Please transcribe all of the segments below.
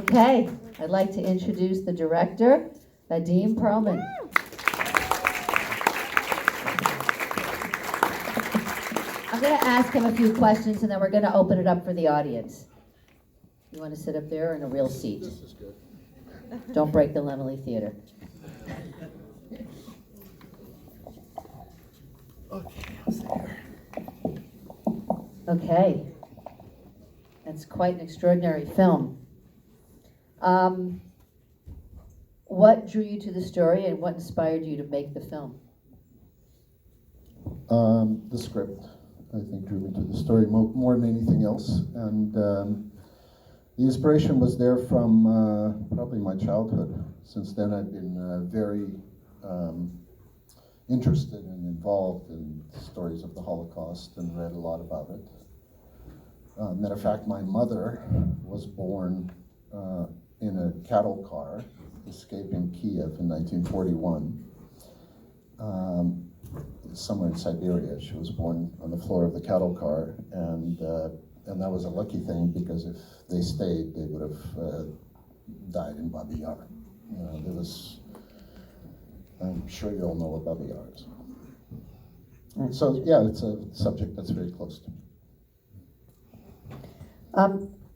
Okay, I'd like to introduce the director, Vadim Perelman. I'm going to ask him a few questions and then we're going to open it up for the audience. You want to sit up there or in a real seat? This is good. Don't break the Laemmle Theater. Okay, I'll sit here. Okay, that's quite an extraordinary film. What drew you to the story and what inspired you to make the film? The script, I think, drew me to the story more than anything else. And the inspiration was there from probably my childhood. Since then, I've been very interested and involved in stories of the Holocaust and read a lot about it. Matter of fact, my mother was born in a cattle car escaping Kiev in 1941. Somewhere in Siberia. She was born on the floor of the cattle car, and that was a lucky thing because if they stayed, they would have died in Babi Yar. There was, I'm sure you all know what Babi Yar is. So yeah, it's a subject that's very close to me.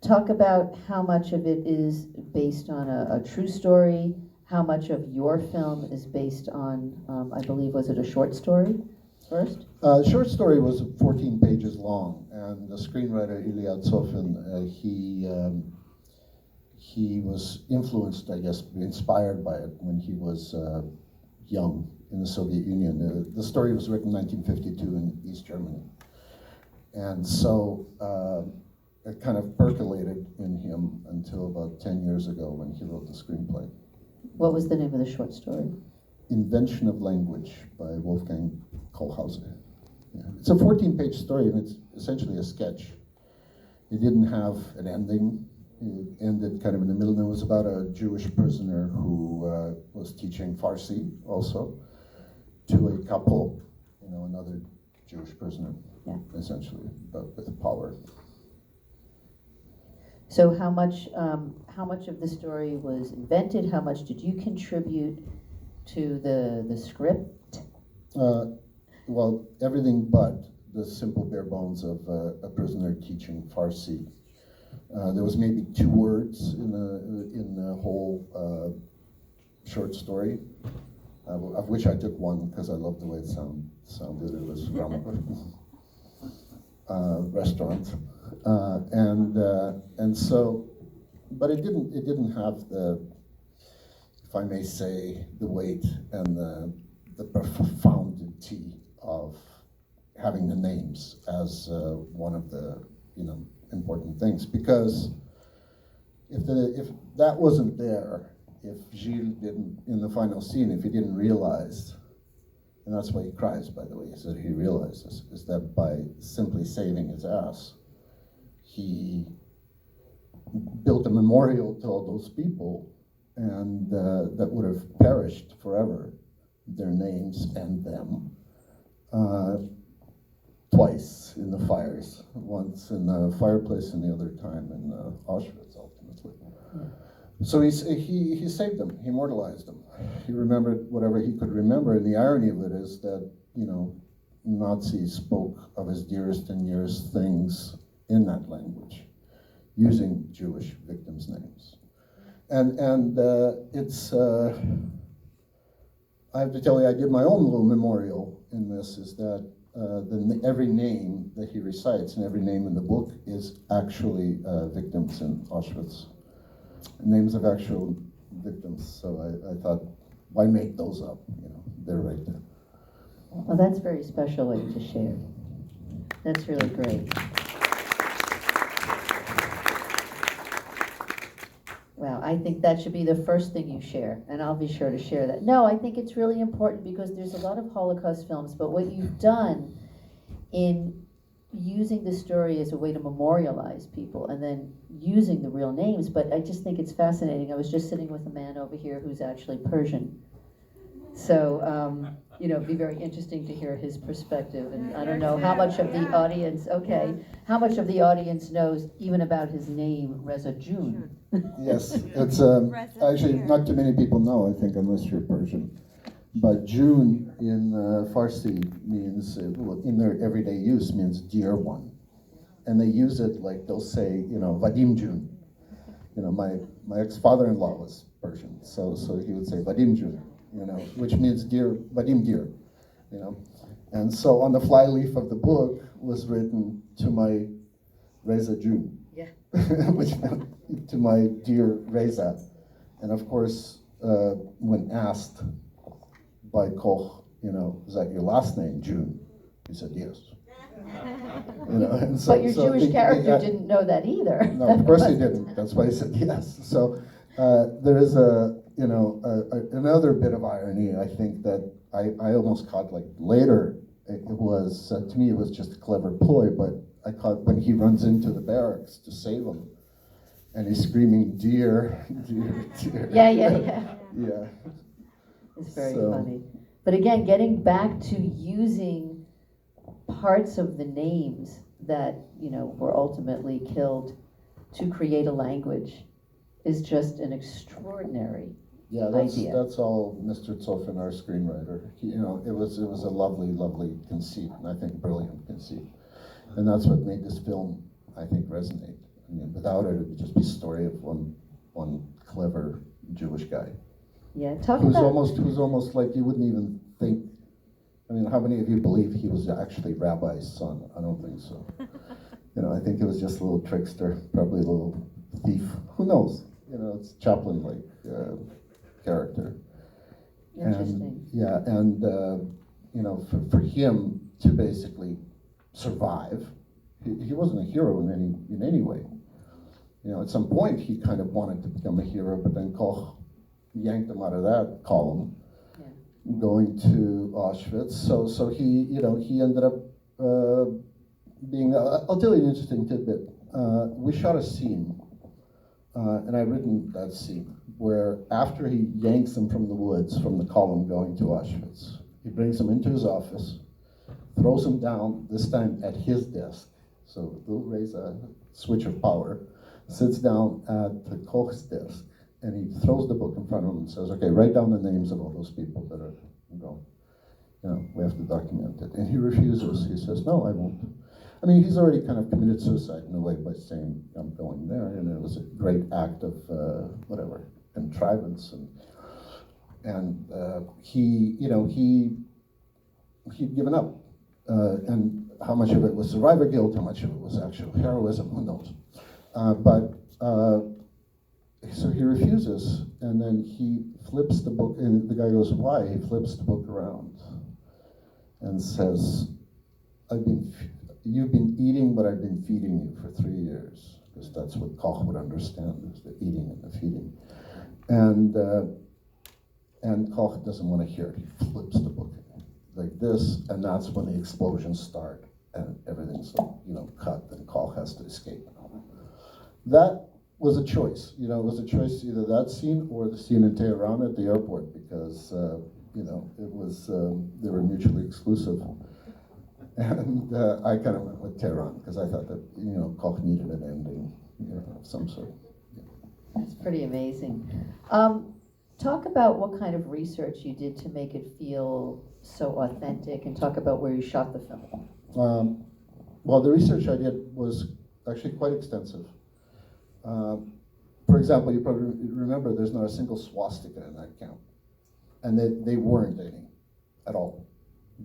Talk about how much of it is based on a true story, how much of your film is based on, I believe, was it a short story first? Short story was 14 pages long, and the screenwriter Ilya Tsofin, he was influenced, I guess, inspired by it when he was young in the Soviet Union. The story was written in 1952 in East Germany. And so it kind of percolated in him until about 10 years ago when he wrote the screenplay. What was the name of the short story? Invention of Language by Wolfgang Kohlhauser. Yeah. It's a 14-page story, and it's essentially a sketch. It didn't have an ending. It ended kind of in the middle, and it was about a Jewish prisoner who was teaching Farsi also to a couple, another Jewish prisoner, essentially, but with power. So how much of the story was invented? How much did you contribute to the script? Well, everything but the simple bare bones of a prisoner teaching Farsi. There was maybe 2 words in the whole short story, of which I took one because I loved the way it sounded. It was from restaurant. And so, but it didn't have the, if I may say, the weight and the profundity of having the names as one of the important things. Because if that wasn't there, if Gilles didn't, in the final scene, if he didn't realize, and that's why he cries, by the way, is that he realizes, is that by simply saving his ass, he built a memorial to all those people, and that would have perished forever, their names and them, twice in the fires, once in the fireplace and the other time in Auschwitz, ultimately. Yeah. So he saved them, he immortalized them. He remembered whatever he could remember, and the irony of it is that, Nazis spoke of his dearest and nearest things in that language, using Jewish victims' names. And it's, I have to tell you, I did my own little memorial in this, is that every name that he recites and every name in the book is actually victims in Auschwitz. Names of actual victims, so I thought, why make those up? They're right there. Well, that's very special way to share. That's really great. Well, I think that should be the first thing you share, and I'll be sure to share that. No, I think it's really important because there's a lot of Holocaust films, but what you've done in using the story as a way to memorialize people and then using the real names, but I just think it's fascinating. I was just sitting with a man over here who's actually Persian, So, it'd be very interesting to hear his perspective, and I don't know how much of the audience, how much of the audience knows even about his name, Reza June. Yes, it's actually not too many people know, I think, unless you're Persian. But June in Farsi means, in their everyday use, means dear one. And they use it like they'll say, Vadim June. My ex-father-in-law was Persian, so he would say Vadim June, which means dear, Vadim dear, And so on the flyleaf of the book was written to my Reza June. Yeah. Which meant to my dear Reza. And of course, when asked by Koch, is that your last name, June? He said, yes. And so, but your Jewish character didn't know that either. No, of course he didn't. That's why he said yes. So there is another bit of irony, I think, that I almost caught later. It was, to me, it was just a clever ploy, but I caught when he runs into the barracks to save him, and he's screaming, dear, dear, dear. Yeah. Yeah. It's very funny. But again, getting back to using parts of the names that, were ultimately killed to create a language is just an extraordinary idea. That's all Mr. Zoffin, our screenwriter. It was a lovely, lovely conceit, and I think brilliant conceit. And that's what made this film, I think, resonate. I mean, without it, it would just be a story of one clever Jewish guy. Yeah, who's almost like you wouldn't even think. I mean, how many of you believe he was actually Rabbi's son? I don't think so. I think it was just a little trickster, probably a little thief. Who knows? It's Chaplin-like character. Interesting. And for him to basically survive, he wasn't a hero in any way. At some point he kind of wanted to become a hero, but then Koch yanked him out of that column, going to Auschwitz. So he ended up being. I'll tell you an interesting tidbit. We shot a scene, and I've written that scene where after he yanks him from the woods, from the column going to Auschwitz, he brings him into his office, throws him down, this time at his desk. So little Reza, switch of power, sits down at the Koch's desk, and he throws the book in front of him and says, okay, write down the names of all those people that are gone. We have to document it. And he refuses. He says, no, I won't. I mean, he's already kind of committed suicide in a way by saying, I'm going there. And it was a great act of, contrivance. And he'd given up. And how much of it was survivor guilt, how much of it was actual heroism, who knows. So he refuses, and then he flips the book, and the guy goes, why? He flips the book around and says, you've been eating what I've been feeding you for 3 years, because that's what Koch would understand, is the eating and the feeding. And Koch doesn't want to hear it. He flips the book like this, and that's when the explosions start, and everything's cut, and Koch has to escape. That was a choice. It was a choice, either that scene or the scene in Tehran at the airport, because it was they were mutually exclusive. And I kind of went with Tehran because I thought that Koch needed an ending of some sort. That's pretty amazing. Talk about what kind of research you did to make it feel so authentic, and talk about where you shot the film. Well, the research I did was actually quite extensive. For example, you probably remember there's not a single swastika in that camp. And they weren't any at all,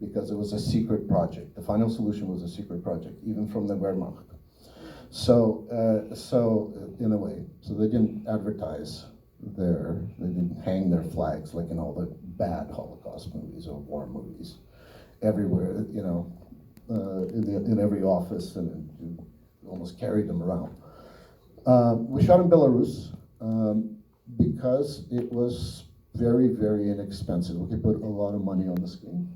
because it was a secret project. The final solution was a secret project, even from the Wehrmacht. So in a way, so they didn't advertise they didn't hang their flags like in all the bad Holocaust movies or war movies, everywhere, in every office, and almost carried them around. We shot in Belarus because it was very, very inexpensive. We could put a lot of money on the screen,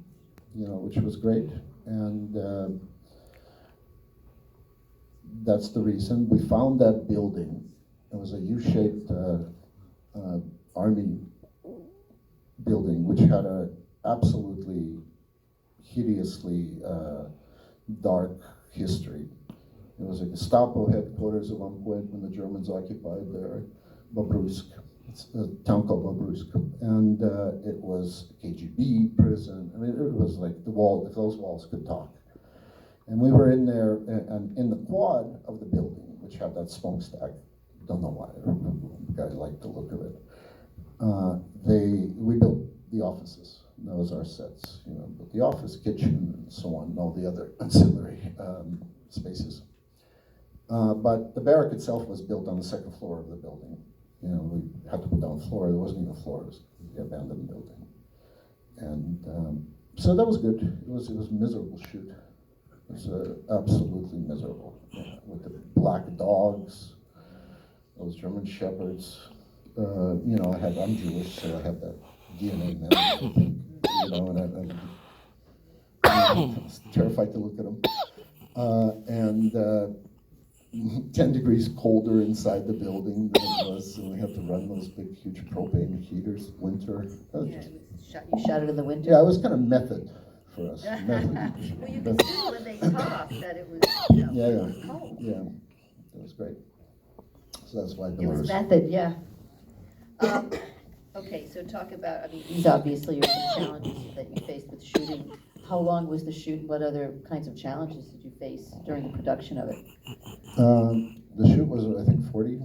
which was great. And that's the reason. We found that building. It was a U-shaped army building, which had a absolutely hideously dark history. It was a Gestapo headquarters at one point when the Germans occupied there, Bobruisk. It's a town called Bobruisk. And it was a KGB prison. I mean, it was like the wall, if those walls could talk. And we were in there, and in the quad of the building, which had that smokestack, don't know why, guys liked the look of it. We built the offices. That was our sets, built the office, kitchen, and so on, and all the other ancillary spaces. But the barrack itself was built on the second floor of the building. We had to put down floor. There wasn't even a floor. It was the abandoned building. And so that was good. It was a miserable shoot. It was absolutely miserable. With the black dogs, those German shepherds. I'm Jewish, so I have that DNA memory, I think. And I was terrified to look at them. And 10 degrees colder inside the building than it was, and we had to run those big, huge propane heaters, winter. You shot it in the winter? Yeah, it was kind of method for us. Method. Well, you could see when they talked that it was, cold. Yeah, that was great. So that's why It Belarus. was method, yeah. Okay, so talk about, these obviously are some challenges that you faced with shooting. How long was the shoot? What other kinds of challenges did you face during the production of it? The shoot was, I think, 40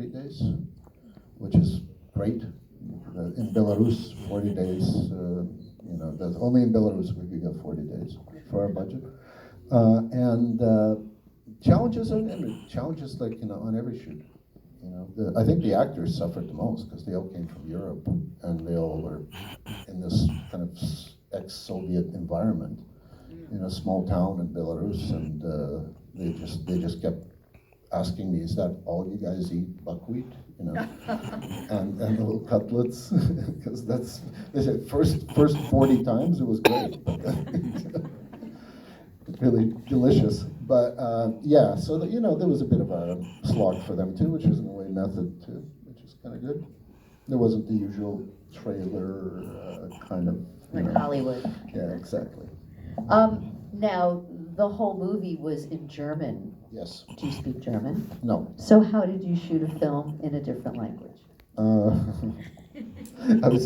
days, which is great. In Belarus, 40 days, only in Belarus we could get 40 days for our budget. Challenges like, on every shoot. I think the actors suffered the most because they all came from Europe and they all were in this kind of ex-Soviet environment in a small town in Belarus, and they just kept asking me, "Is that all you guys eat, buckwheat?" and little cutlets, because they said first 40 times it was great, really delicious. But so there was a bit of a slog for them too, which is in a way method too, which is kind of good. There wasn't the usual trailer kind of. Like Hollywood. Yeah, exactly. Now, the whole movie was in German. Yes. Do you speak German? No. So how did you shoot a film in a different language? I was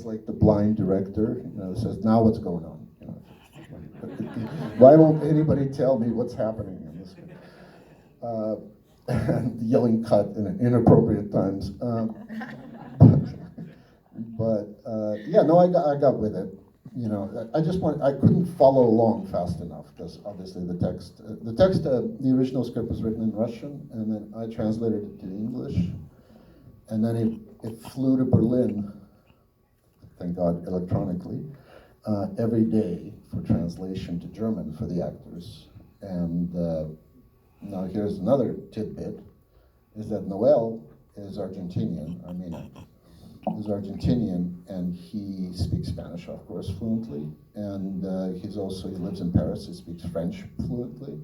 like the blind director, that says, "Now what's going on?" Why won't anybody tell me what's happening in this? And yelling cut in inappropriate times. I got with it. I couldn't follow along fast enough because obviously the original script was written in Russian, and then I translated it to English, and then it flew to Berlin, thank God, electronically, every day for translation to German for the actors. And now here's another tidbit, is that Nahuel is Argentinian, is Argentinian, and he speaks Spanish, of course, fluently, and he lives in Paris, he speaks French fluently,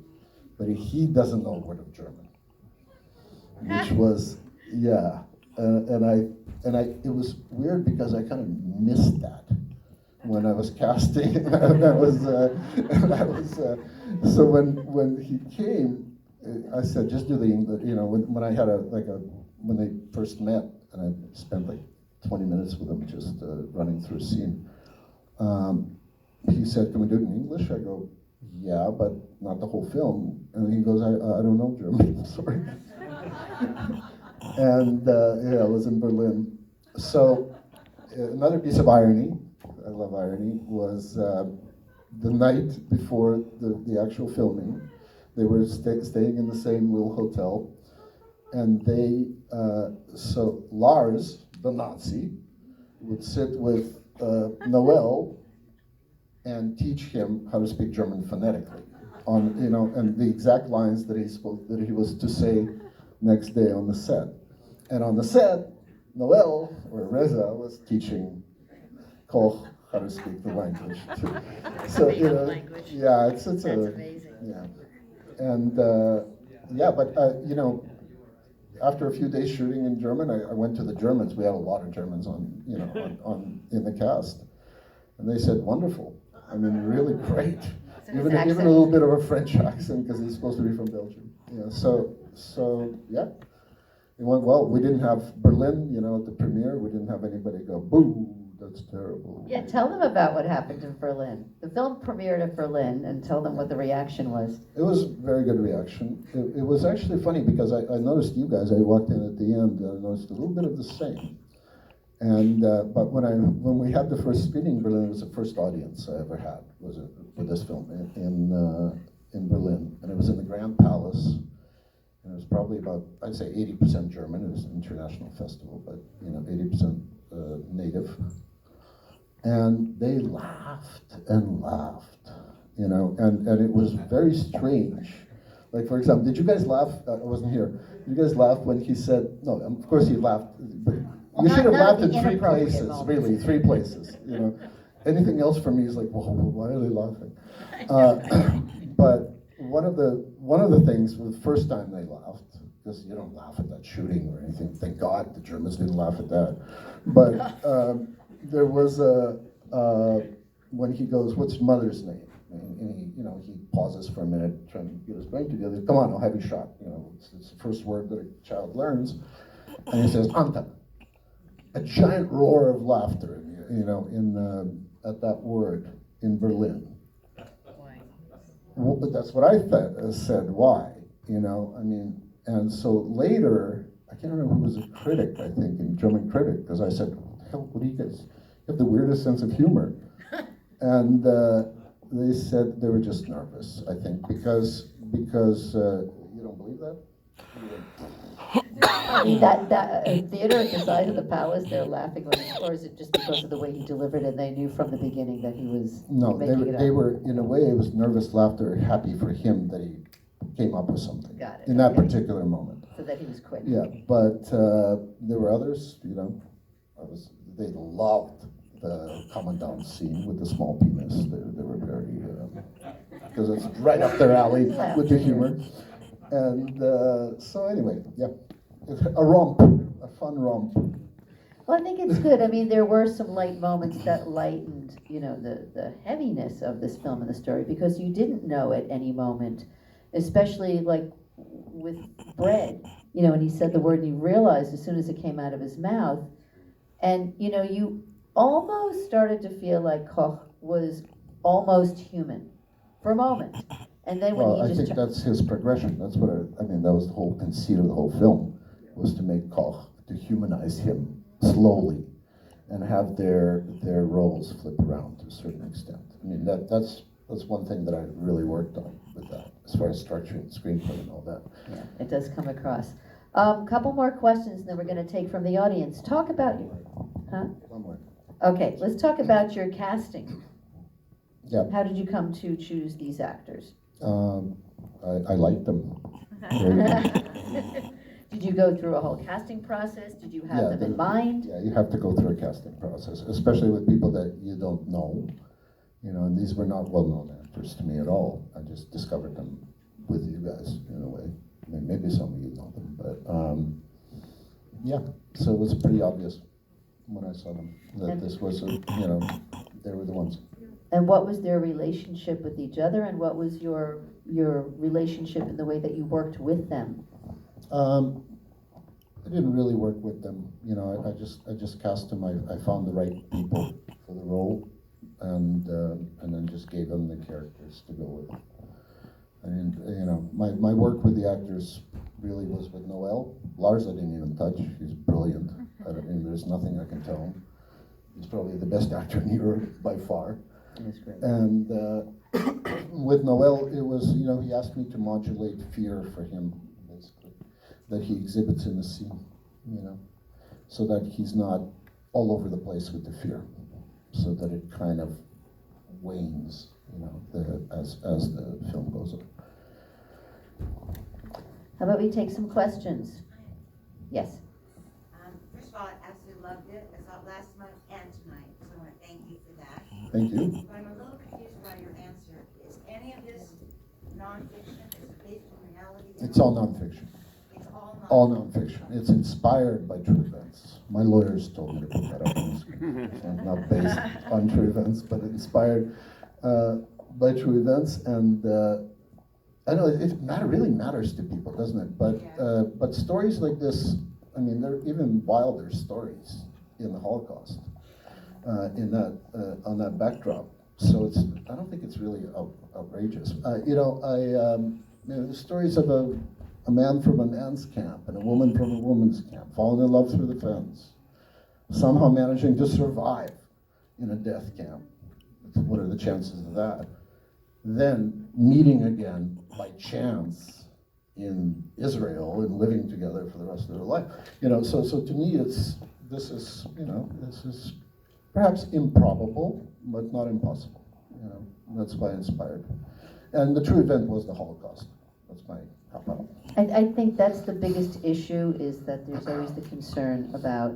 but he doesn't know a word of German, which was, it was weird because I kind of missed that when I was casting, so when he came, I said, just do the English, when I had when they first met, and I spent like 20 minutes with him just running through a scene. He said, "Can we do it in English?" I go, "Yeah, but not the whole film." And he goes, I don't know German, sorry. And I was in Berlin. So another piece of irony, I love irony, was the night before the actual filming, they were staying in the same little hotel, and so Lars, the Nazi, would sit with Nahuel and teach him how to speak German phonetically, and the exact lines that he was to say next day on the set. And on the set, Nahuel, or Reza, was teaching Koch how to speak the language. So language. Yeah, it's That's amazing. Yeah, and but after a few days shooting in German, I went to the Germans. We have a lot of Germans on, you know, in the cast, and they said, "Wonderful. I mean, really great." Even a little bit of a French accent because he's supposed to be from Belgium. Yeah. So yeah, it went well. We didn't have Berlin, you know, at the premiere. We didn't have anybody go, "Boo, that's terrible." Yeah, tell them about what happened in Berlin. The film premiered at Berlin, and tell them what the reaction was. It was very good reaction. It was actually funny because I noticed you guys. I walked in at the end and I noticed a little bit of the same. And but when we had the first screening in Berlin, it was the first audience I ever had with this film in Berlin, and it was in the Grand Palace. And it was probably about, I'd say, 80% German. It was an international festival, but you know, 80% native. And they laughed and laughed, you know, and it was very strange. Like, for example, did you guys laugh? I wasn't here. Did you guys laugh when he said, no, of course he laughed, but you should have laughed in 3 places, really, 3 places, you know. Anything else for me is like, whoa, why are they laughing? But one of the things was the first time they laughed, because you don't laugh at that shooting or anything. Thank God the Germans didn't laugh at that. But there was when he goes, "What's mother's name?" And he, you know, he pauses for a minute, trying to get his brain together. "Come on, I'll have you shot." You know, it's the first word that a child learns, and he says, "Anta." A giant roar of laughter, you know, at that word in Berlin. Well, but that's what I said. Why? You know, I mean, and so later, I can't remember who was a critic. I think a German critic, because I said, "Hell, what do you guys? You have the weirdest sense of humor." And they said they were just nervous. I think because you don't believe that. I mean, that theater at the side of the palace, they're laughing, or is it just because of the way he delivered it? They knew from the beginning that he was making it up? They were, in a way, it was nervous laughter, happy for him that he came up with something. Got it, in that particular moment. So that he was quick. Yeah, but there were others, you know, they loved the commandant scene with the small penis. They were very, because it's right up their alley with the humor. And so anyway, yeah, a romp, a fun romp. Well, I think it's good. I mean, there were some light moments that lightened, you know, the heaviness of this film and the story, because you didn't know at any moment, especially like with bread, you know, and he said the word and he realized as soon as it came out of his mouth. And, you know, you almost started to feel like Koch was almost human for a moment. And then when Well, he I think that's his progression. That's what I mean, that was the whole conceit of the whole film, was to make Koch, to humanize him slowly and have their roles flip around to a certain extent. I mean, that's one thing that I really worked on with that, as far as structuring, screenplay and all that. Yeah, it does come across. Couple more questions, and then we're going to take from the audience. Talk about One more. Okay, let's talk about your casting. Yeah. How did you come to choose these actors? I liked them. Did you go through a whole casting process? Did you have them in mind? Yeah, you have to go through a casting process, especially with people that you don't know. You know, and these were not well-known actors to me at all. I just discovered them with you guys, in a way. I mean, maybe some of you know them, but yeah. So it was pretty obvious when I saw them that this was, you know, they were the ones. And what was their relationship with each other, and what was your relationship in the way that you worked with them? I didn't really work with them. You know, I just cast them. I found the right people for the role, and then just gave them the characters to go with. And you know, my work with the actors really was with Nahuel. Lars I didn't even touch. He's brilliant. I mean, there's nothing I can tell him. He's probably the best actor in Europe by far. That's great. And with Nahuel, it was, you know, he asked me to modulate fear for him, basically, that he exhibits in the scene, you know, so that he's not all over the place with the fear, so that it kind of wanes, you know, as the film goes on. How about we take some questions? Yes. First of all, I absolutely loved it. I saw it last month and tonight, so I want to thank you for that. Thank you. But I'm a little confused by your answer. Is any of this nonfiction? Is it based on reality? It's all nonfiction. It's all All nonfiction. It's inspired by true events. My lawyers told me to put that up on the screen. So not based on true events, but inspired by true events. And I know really matters to people, doesn't it? But stories like this, I mean, there are even wilder stories in the Holocaust, on that backdrop. So I don't think it's really outrageous. The stories of a man from a man's camp and a woman from a woman's camp, falling in love through the fence, somehow managing to survive in a death camp. What are the chances of that? Then meeting again by chance in Israel and living together for the rest of their life. So to me, this is perhaps improbable, but not impossible. That's why inspired. And the true event was the Holocaust. That's my cop-out. I think that's the biggest issue, is that there's always the concern about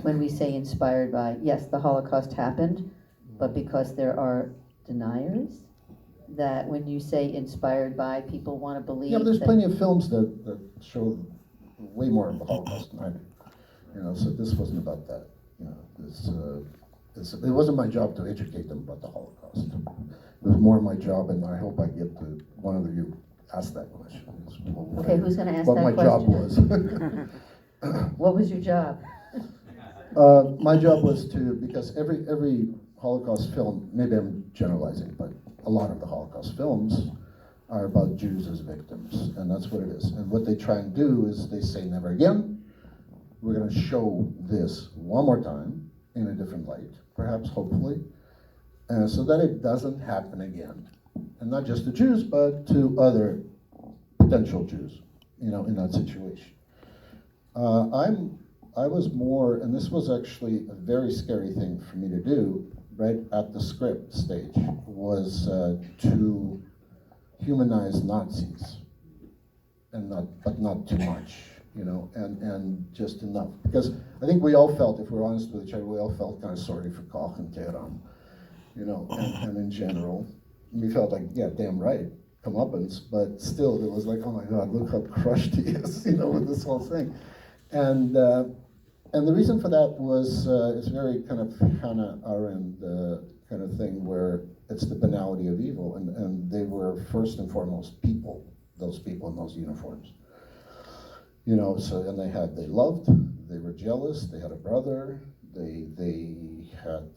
when we say inspired by, yes, the Holocaust happened, but because there are deniers, that when you say inspired by, people want to believe. Yeah, but there's plenty of films that show way more of the Holocaust than I do. So this wasn't about that. It wasn't my job to educate them about the Holocaust. It was more my job, and I hope I get to one of you ask that question. Okay, who's going to ask what that my question? job was. What was your job? My job was to, because every Holocaust film, maybe I'm generalizing, but a lot of the Holocaust films are about Jews as victims, and that's what it is. And what they try and do is they say, never again. We're going to show this one more time in a different light, perhaps, hopefully, so that it doesn't happen again. And not just to Jews, but to other potential Jews, in that situation. I was more, and this was actually a very scary thing for me to do, right at the script stage, was to humanize Nazis, but not too much, and just enough. Because I think we all felt, if we're honest with each other, we all felt kind of sorry for Koch and Tehran, and in general. We felt like, yeah, damn right, comeuppance, but still, it was like, oh my God, look how crushed he is, with this whole thing. And the reason for that was, it's very kind of Hannah Arendt kind of thing, where it's the banality of evil, and they were first and foremost people, those people in those uniforms. And they loved, they were jealous, they had a brother, they had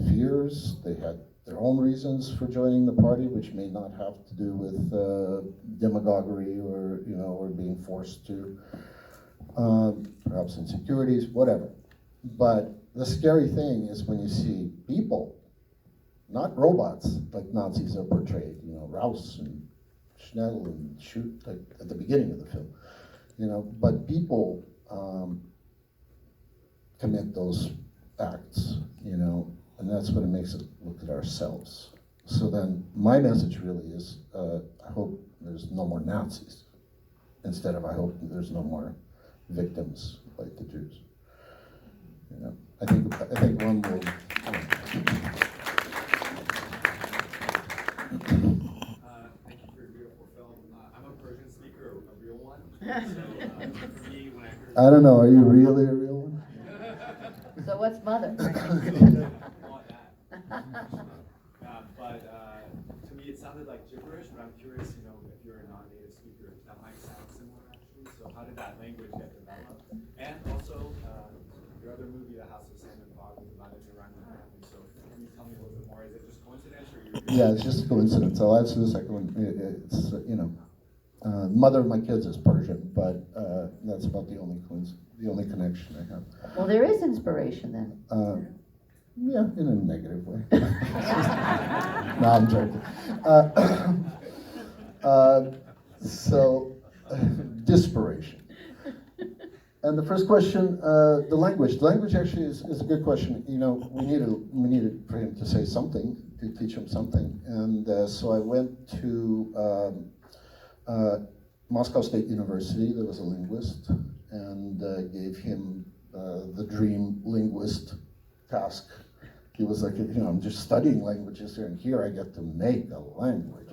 fears, they had their own reasons for joining the party, which may not have to do with demagoguery or being forced to, perhaps insecurities, whatever. But the scary thing is when you see people, not robots like Nazis are portrayed, Raus and Schnell and Shoot, like at the beginning of the film, but people commit those acts, and that's what it makes it look at ourselves. So then my message really is, I hope there's no more Nazis. Instead of, I hope there's no more victims like the Jews. I think one will. Thank you for your beautiful film. I'm a Persian speaker, a real one. So for me, when I heard. I don't know. Are you really a real one? So what's mother? But to me, it sounded like gibberish. But I'm curious, if you're a non-native speaker, that might sound similar actually. So how did that language get developed? And also, your other movie, The House of Sand and Fog, was about an Iranian family. So can you tell me a little bit more? Is it just coincidence, or you? Yeah, it's just a coincidence. I'll answer the second one. It's mother of my kids is Persian, but that's about the only connection I have. Well, there is inspiration then. Yeah, in a negative way. No, I'm joking. Desperation. And the first question, the language. The language actually is a good question. We needed for him to say something, to teach him something. And so I went to Moscow State University. There was a linguist, and gave him the dream linguist task. He was like, I'm just studying languages here, and here I get to make a language,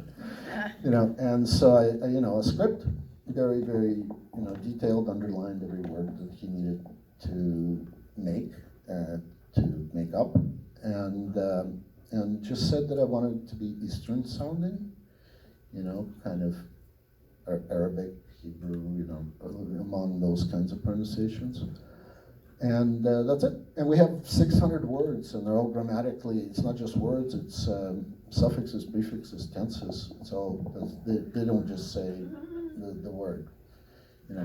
And so I a script, very, very, detailed, underlined every word that he needed to make, up, and just said that I wanted it to be Eastern sounding, kind of Arabic, Hebrew, among those kinds of pronunciations. And that's it. And we have 600 words, and they're all grammatically, it's not just words, it's suffixes, prefixes, tenses. It's all, they don't just say the word.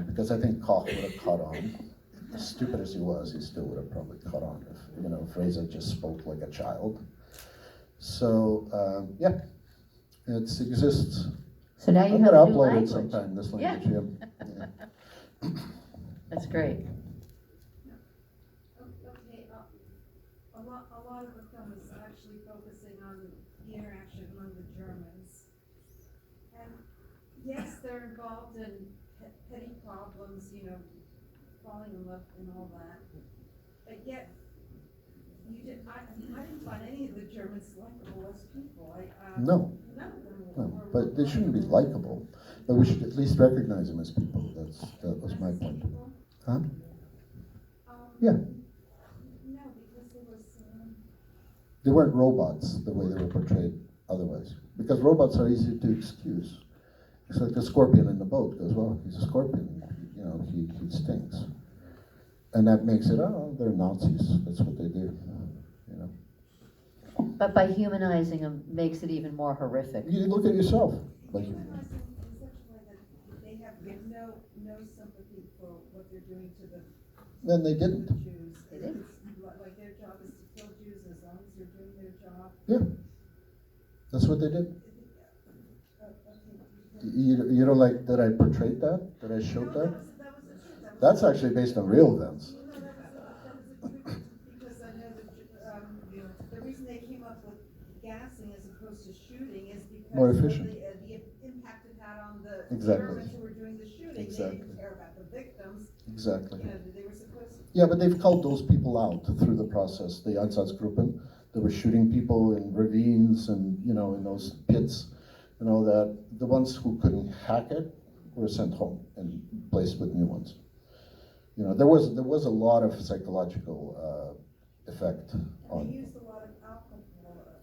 Because I think Koch would have caught on. As stupid as he was, he still would have probably caught on if Reza just spoke like a child. So, yeah, it exists. So now you I'm have gonna a new upload it language. sometime, this language, yeah. That's great. Okay, a lot of the film is actually focusing on the interaction among the Germans. And yes, they're involved in petty problems, falling in love and all that. But yet, I didn't find any of the Germans likable as people. No. None of them No, were. but they shouldn't be likable. But we should at least recognize them as people. That was my point. Huh? Yeah. No, because it was. They weren't robots the way they were portrayed otherwise. Because robots are easy to excuse. It's like the scorpion in the boat goes, well, he's a scorpion. He stinks. And that makes it, they're Nazis. That's what they do. But by humanizing them makes it even more horrific. You look at yourself. Like, Humanizing in such a way that they have no sympathy for what they're doing to the then they didn't. Jews. They didn't. It's like their job is to kill Jews as long as they're doing their job. Yeah. That's what they did. Okay. You don't like that I portrayed that? That I showed that? That was the truth. That's actually based on real events. No, that was the truth, because I know that the reason they came up with gassing as opposed to shooting is because More of efficient. the impact it had on the Exactly. Germans who were doing the shooting. Exactly. They didn't care about the victims. Exactly. They were supposed to. Yeah, but they've culled those people out through the process. The Einsatzgruppen, they were shooting people in ravines and, in those pits, that the ones who couldn't hack it were sent home and placed with new ones. There was a lot of psychological effect They on, used a lot of alcohol.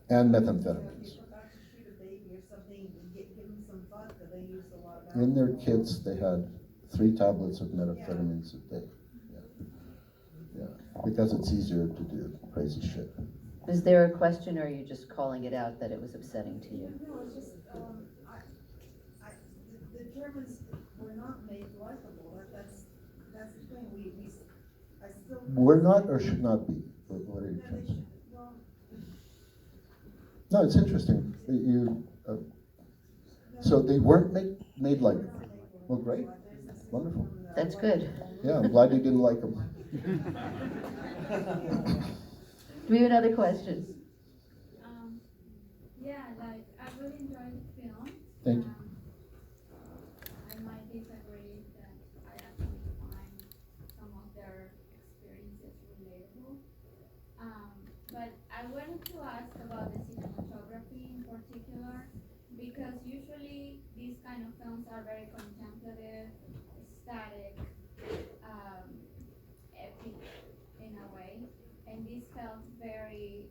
and If methamphetamines. you forgot to shoot a baby or something, give them some vodka, they used a lot of alcohol. In their kits, they had 3 tablets of methamphetamines a day. Yeah, because it's easier to do crazy shit. Is there a question, or are you just calling it out that it was upsetting to you? No, it's just, the Germans were not made likable. That's the thing. I still. We're not or should not be? What are you No, trying they to say? should, well. No, it's interesting. So they weren't made like, well, great, wonderful. That's good. Yeah, I'm glad you didn't like them. Do we have another question? Yeah, I really enjoyed the film. Thank you. I might disagree that I actually find some of their experiences relatable. But I wanted to ask about the cinematography in particular, because usually these kind of films are very contemplative, static, epic in a way, and this felt very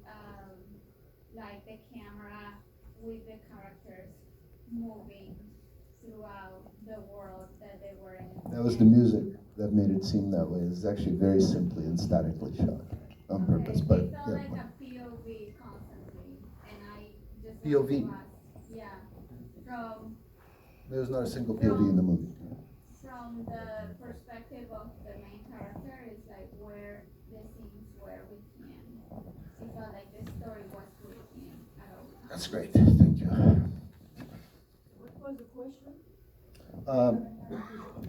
like the camera with the characters moving throughout the world that they were in. That was the music that made it seem that way. It's actually very simply and statically shot on purpose, Okay, but it felt yeah. like a POV constantly, and I just POV? wanted to ask, yeah, from There's not a single POV in the movie. from the perspective of the main character, it's like where the scenes were with him. It felt like the story was with him at all times. That's great, thank you. What was the question?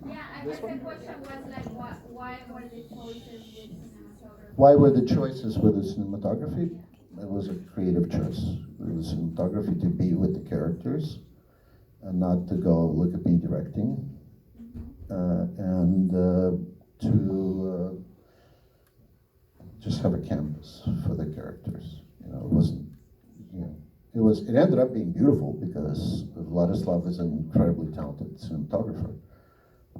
Yeah, I guess the question was like, why were the choices with cinematography? Why were the choices with the cinematography? It was a creative choice. It was cinematography to be with the characters and not to go look at me directing. And to just have a canvas for the characters. It wasn't, it ended up being beautiful because Vladislav is an incredibly talented cinematographer.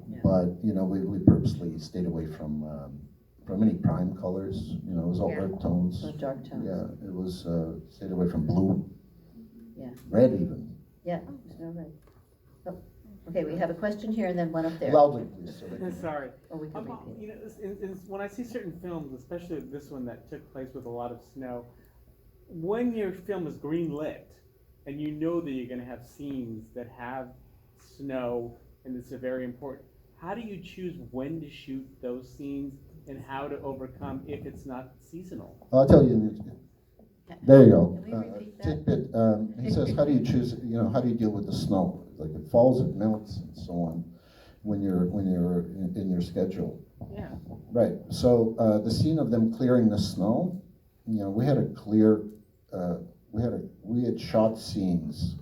Yeah. But, you know, we purposely stayed away from any prime colors, you know, it was all Yeah. earth tones. So dark tones. Yeah, it was, stayed away from blue. Yeah. Red even. Yeah, there's no red. Oh, okay, we have a question here and then one up there. Loudly, please. So they can- Sorry. Or we can repeat. You know, when I see certain films, especially this one that took place with a lot of snow, when your film is green lit and you know that you're going to have scenes that have snow and it's very important, how do you choose when to shoot those scenes and how to overcome if it's not seasonal? I'll tell you. There you go. Can we repeat that? Tidbit, he says, how do you choose, you know, how do you deal with the snow? Like it falls, it melts, and so on, when you're in your schedule. Yeah. Right, so the scene of them clearing the snow, you know, we had shot scenes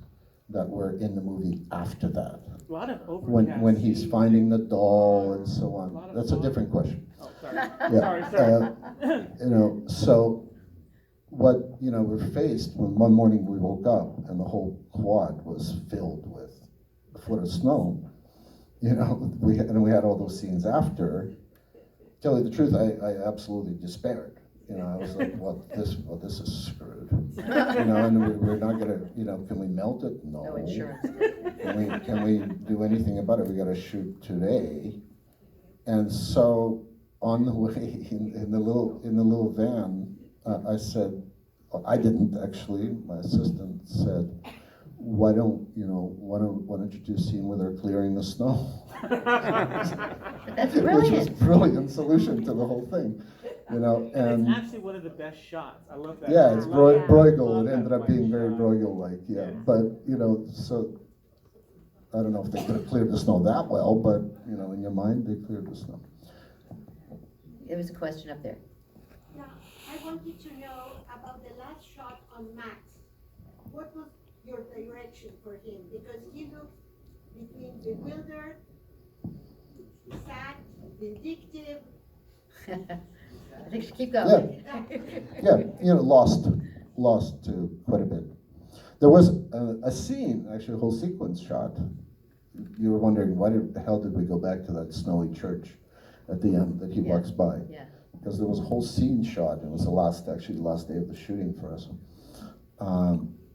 that were in the movie after that. A lot of overcast When he's scenes. finding the doll and so A lot on. of That's a fog. different question. Oh, sorry. Yeah, Sorry. you know, so what, you know, we're faced when one morning we woke up and the whole quad was filled with a foot of snow, you know, we had all those scenes after. Tell you the truth, I absolutely despaired. You know, I was like, well, this is screwed. You know, and we're not gonna, you know, can we melt it? No. No insurance. Can we do anything about it? We gotta shoot today. And so on the way in the little van, I said, well, I didn't actually, my assistant said, why don't you do a scene where they're clearing the snow? That's Which was brilliant. brilliant solution to the whole thing, you know, And and it's actually one of the best shots. I love that. yeah, it's I love that. Bruegel. Love It that ended up flank being very shot. Bruegel-like, yeah. Yeah. But, you know, so I don't know if they could have cleared the snow that well, but, you know, in your mind, they cleared the snow. There was a question up there. Yeah, I wanted to know about the last shot on Max. What was your direction for him? Because he looked between bewildered, sad, vindictive. I think you should keep going. Yeah, you know, lost to quite a bit. There was a scene, actually a whole sequence shot. You were wondering, why the hell did we go back to that snowy church at the end that he Yeah. walks by? Yeah. Because there was a whole scene shot, and it was the last day of the shooting for us,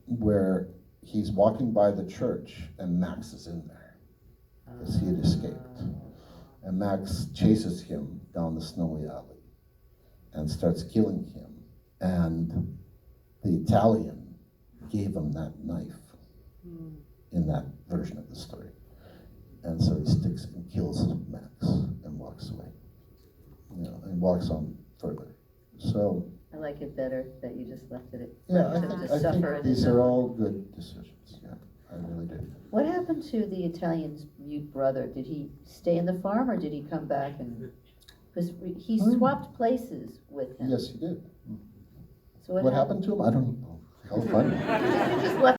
where he's walking by the church and Max is in there, because he had escaped. And Max chases him down the snowy alley and starts killing him. And the Italian gave him that knife in that version of the story. And so he sticks and kills Max and walks away. You know, and walks on further. So I like it better that you just left it. yeah, left him to suffer I think in these his are own- all good decisions. Yeah, I really do. What happened to the Italian's mute brother? Did he stay in the farm or did he come back and? Because he swapped places with him. Yes, he did. So What happened to him? I don't know. How funny. He just left